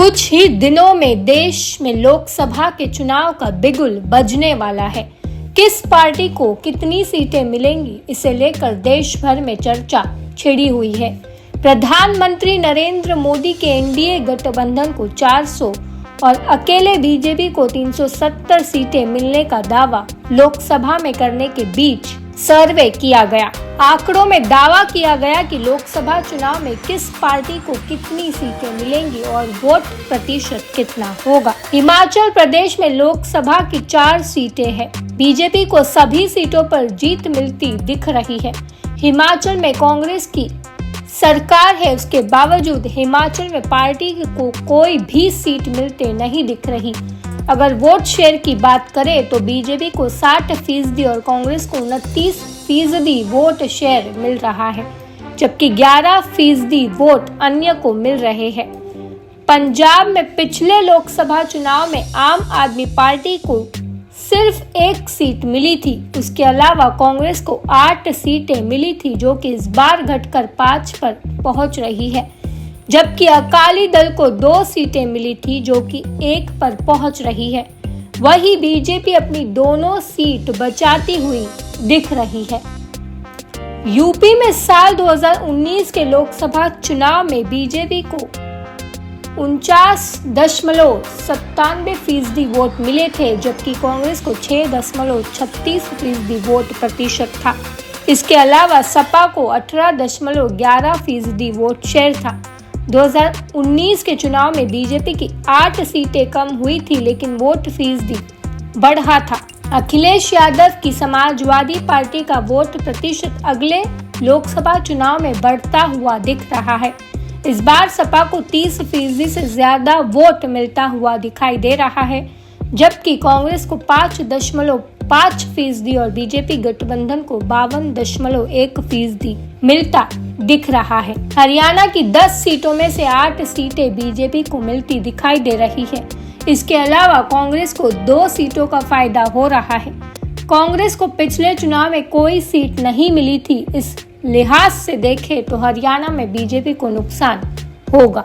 कुछ ही दिनों में देश में लोकसभा के चुनाव का बिगुल बजने वाला है। किस पार्टी को कितनी सीटें मिलेंगी, इसे लेकर देश भर में चर्चा छिड़ी हुई है। प्रधानमंत्री नरेंद्र मोदी के एनडीए गठबंधन को 400 और अकेले बीजेपी को 370 सीटें मिलने का दावा लोकसभा में करने के बीच सर्वे किया गया। आंकड़ों में दावा किया गया कि लोकसभा चुनाव में किस पार्टी को कितनी सीटें मिलेंगी और वोट प्रतिशत कितना होगा। हिमाचल प्रदेश में लोकसभा की 4 सीटें हैं। बीजेपी को सभी सीटों पर जीत मिलती दिख रही है। हिमाचल में कांग्रेस की सरकार है, उसके बावजूद हिमाचल में पार्टी को कोई भी सीट मिलते नहीं दिख रही। अगर वोट शेयर की बात करें तो बीजेपी को 60% और कांग्रेस को 29% वोट शेयर मिल रहा है, जबकि 11% वोट अन्य को मिल रहे हैं। पंजाब में पिछले लोकसभा चुनाव में आम आदमी पार्टी को सिर्फ 1 सीट मिली थी। उसके अलावा कांग्रेस को 8 सीटें मिली थी, जो कि इस बार घटकर 5 पर पहुंच रही है, जबकि अकाली दल को 2 सीटें मिली थी, जो कि 1 पर पहुंच रही है। वहीं बीजेपी अपनी दोनों सीट बचाती हुई दिख रही है। यूपी में साल 2019 के लोकसभा चुनाव में बीजेपी को 49.97% वोट मिले थे, जबकि कांग्रेस को 6.36% वोट प्रतिशत था। इसके अलावा सपा को 18.11% वोट शेयर था। 2019 के चुनाव में बीजेपी की 8 सीटें कम हुई थी, लेकिन वोट फीसदी बढ़ा था। अखिलेश यादव की समाजवादी पार्टी का वोट प्रतिशत अगले लोकसभा चुनाव में बढ़ता हुआ दिख रहा है। इस बार सपा को 30% से ज्यादा वोट मिलता हुआ दिखाई दे रहा है, जबकि कांग्रेस को 5.5% और बीजेपी गठबंधन को 52.1% मिलता दिख रहा है। हरियाणा की 10 सीटों में से 8 सीटें बीजेपी को मिलती दिखाई दे रही है। इसके अलावा कांग्रेस को 2 सीटों का फायदा हो रहा है। कांग्रेस को पिछले चुनाव में कोई सीट नहीं मिली थी। इस लिहाज से देखें तो हरियाणा में बीजेपी को नुकसान होगा।